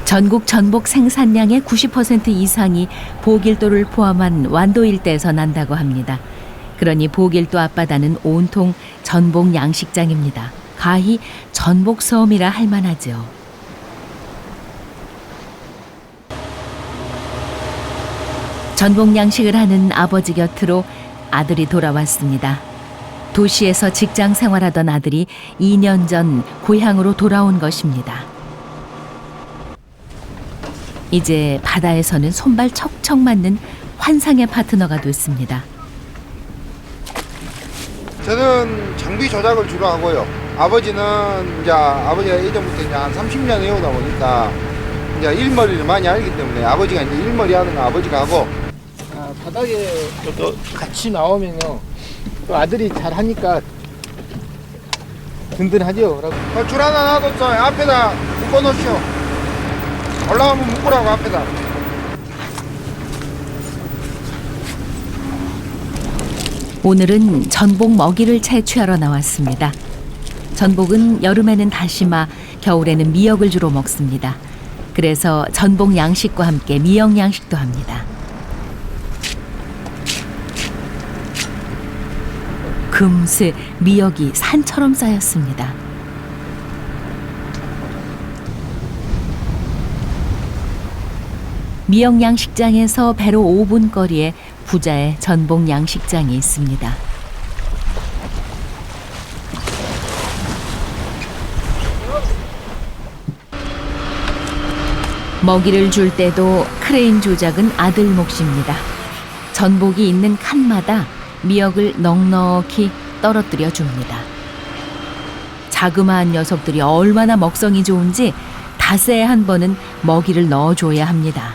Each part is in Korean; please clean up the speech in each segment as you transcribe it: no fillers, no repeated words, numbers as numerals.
전국 전복 생산량의 90% 이상이 보길도를 포함한 완도 일대에서 난다고 합니다. 그러니 보길도 앞바다는 온통 전복 양식장입니다. 가히 전복섬이라 할 만하죠. 전복 양식을 하는 아버지 곁으로 아들이 돌아왔습니다. 도시에서 직장 생활하던 아들이 2년 전 고향으로 돌아온 것입니다. 이제 바다에서는 손발 척척 맞는 환상의 파트너가 됐습니다. 저는 장비 조작을 주로 하고요. 아버지는 아버지가 예전부터 이제 한 30년 해오다 보니까 이제 일머리를 많이 알기 때문에 아버지가 이제 일머리 하는 거 아버지가 하고. 바닥에 또 같이 나오면요. 또 아들이 잘 하니까 든든하죠. 줄 하나 놔뒀어요. 앞에다 묶어놓으시오. 올라가면 묶으라고 앞에다. 오늘은 전복 먹이를 채취하러 나왔습니다. 전복은 여름에는 다시마, 겨울에는 미역을 주로 먹습니다. 그래서 전복 양식과 함께 미역 양식도 합니다. 금세 미역이 산처럼 쌓였습니다. 미역 양식장에서 배로 5분 거리에 부자의 전복 양식장이 있습니다. 먹이를 줄 때도 크레인 조작은 아들 몫입니다. 전복이 있는 칸마다 미역을 넉넉히 떨어뜨려 줍니다. 자그마한 녀석들이 얼마나 먹성이 좋은지 닷새에 한 번은 먹이를 넣어줘야 합니다.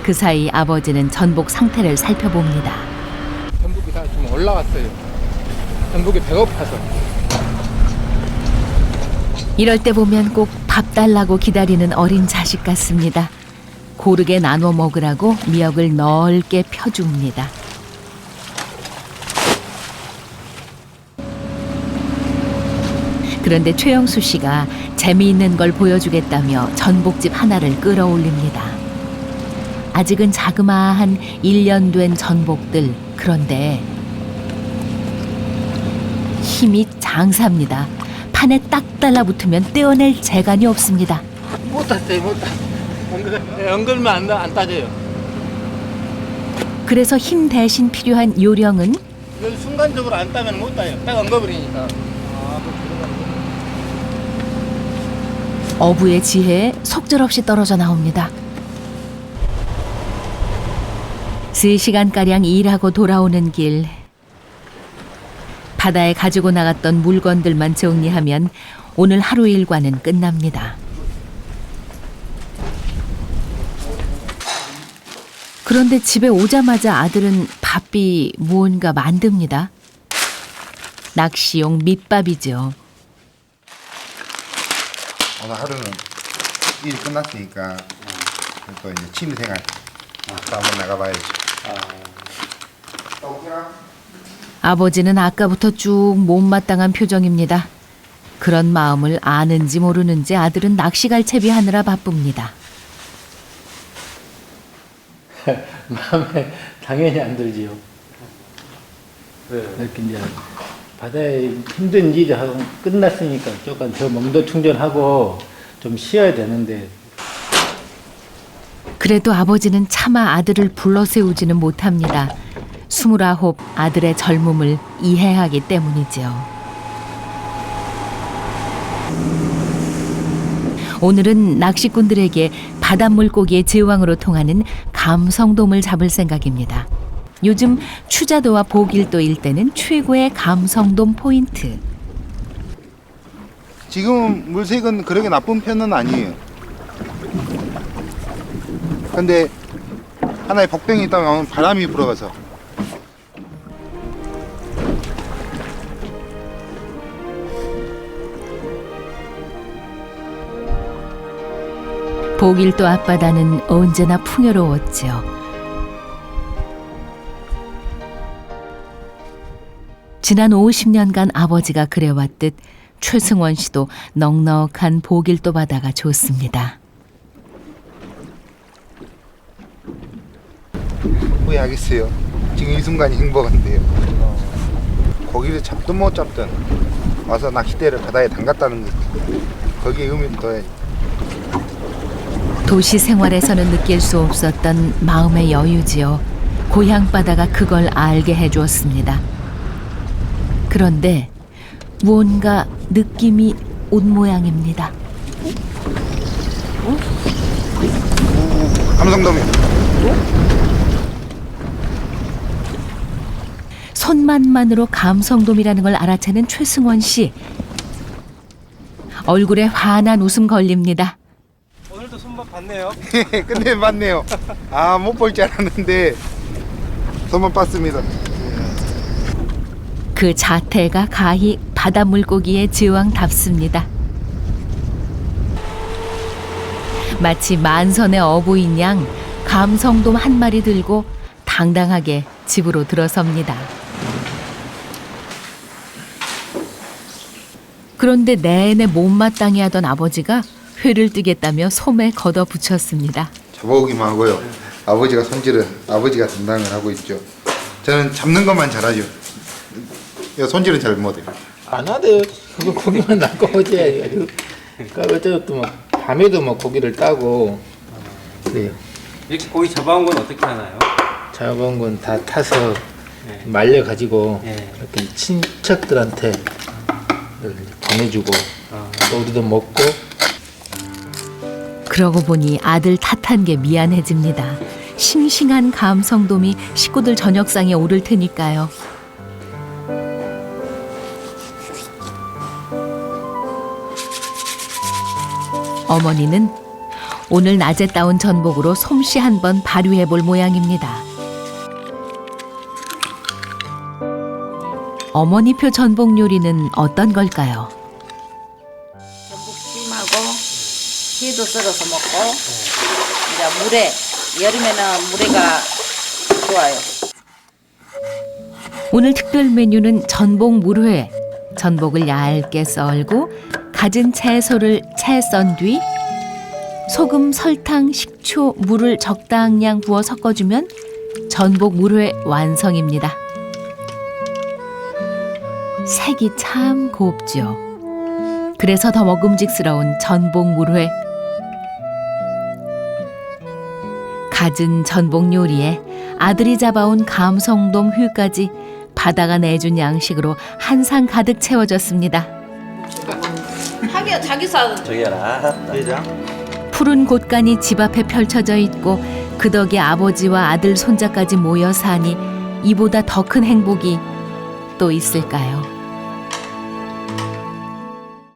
그 사이 아버지는 전복 상태를 살펴봅니다. 전복이 다 좀 올라왔어요. 전복이 배고파서. 이럴 때 보면 꼭 밥 달라고 기다리는 어린 자식 같습니다. 고르게 나눠 먹으라고 미역을 넓게 펴줍니다. 그런데 최영수 씨가 재미있는 걸 보여주겠다며 전복집 하나를 끌어올립니다. 아직은 자그마한 1년 된 전복들. 그런데 힘이 장사입니다. 판에 딱 달라붙으면 떼어낼 재간이 없습니다. 못 땄어요, 못 땄. 엉글면 안 따져요. 그래서 힘 대신 필요한 요령은 이걸 순간적으로 안 따면 못 따요. 딱 엉겨버리니까. 어부의 지혜에 속절없이 떨어져 나옵니다. 3시간가량 일하고 돌아오는 길. 바다에 가지고 나갔던 물건들만 정리하면 오늘 하루 일과는 끝납니다. 그런데 집에 오자마자 아들은 바삐 무언가 만듭니다. 낚시용 밑밥이죠. 오늘 하루는 일이 끝났으니까 또 이제 취미생활 또 한번 나가봐야지. 아버지는 아까부터 쭉 못마땅한 표정입니다. 그런 마음을 아는지 모르는지 아들은 낚시갈채비 하느라 바쁩니다. 마음에 당연히 안 들지요. 이렇게 이제 바다에 힘든 일이 하고 끝났으니까 조금 더 멍도 충전하고 좀 쉬어야 되는데. 그래도 아버지는 차마 아들을 불러세우지는 못합니다. 29 아들의 젊음을 이해하기 때문이죠. 오늘은 낚시꾼들에게 바닷물고기의 제왕으로 통하는 감성돔을 잡을 생각입니다. 요즘 추자도와 보길도 일대는 최고의 감성돔 포인트. 지금 물색은 그렇게 나쁜 편은 아니에요. 근데 하나의 복병이 있다면 바람이 불어가서. 보길도 앞바다는 언제나 풍요로웠죠. 지난 50년간 아버지가 그래왔듯 최승원 씨도 넉넉한 보길도 바다가 좋습니다. 후회하겠어요. 지금 이 순간이 행복한데요. 고기를 잡든 못 잡든 와서 낚싯대를 바다에 담갔다는 거, 거기에 의미를 둬야지. 도시 생활에서는 느낄 수 없었던 마음의 여유지요. 고향 바다가 그걸 알게 해주었습니다. 그런데 무언가 느낌이 온 모양입니다. 감성돔이. 손맛만으로 감성돔이라는 걸 알아채는 최승원 씨. 얼굴에 환한 웃음 걸립니다. 오늘도 손맛 봤네요. 근데 맞네요. 아, 못 볼 줄 알았는데 손만 봤습니다. 그 자태가 가히 바다 물고기의 제왕답습니다. 마치 만선의 어부인 양 감성돔 한 마리 들고 당당하게 집으로 들어섭니다. 그런데 내내 못마땅해 하던 아버지가 회를 뜨겠다며 솜에 걷어붙였습니다. 잡아오기만 하고요. 아버지가 손질은 아버지가 담당을 하고 있죠. 저는 잡는 것만 잘하죠. 손질은 잘 못해요. 안 하대요. 그거 고기만 낚고 오지. 그러니까 어쩌고 또 막 밤에도 막 고기를 따고 그래요. 이렇게 고기 잡아온 건 어떻게 하나요? 잡아온 건 다 타서 네. 말려 가지고 네. 이렇게 친척들한테 보내주고 또 우리도 먹고. 그러고 보니 아들 탓한 게 미안해집니다. 싱싱한 감성돔이 식구들 저녁상에 오를 테니까요. 어머니는 오늘 낮에 따온 전복으로 솜씨 한번 발휘해 볼 모양입니다. 어머니표 전복 요리는 어떤 걸까요? 전복찜하고 회도 썰어서 먹고 이제 물에 여름에는 물에가 좋아요. 오늘 특별 메뉴는 전복 물회. 전복을 얇게 썰고 갖은 채소를 채 썬 뒤 소금, 설탕, 식초, 물을 적당량 부어 섞어주면 전복 물회 완성입니다. 색이 참 곱죠. 그래서 더 먹음직스러운 전복 물회. 갖은 전복 요리에 아들이 잡아온 감성돔 회까지 바다가 내준 양식으로 한 상 가득 채워졌습니다. 하기야 자기 사는 저기야, 대장. 푸른 곳간이 집 앞에 펼쳐져 있고 그 덕에 아버지와 아들 손자까지 모여 사니 이보다 더 큰 행복이 또 있을까요?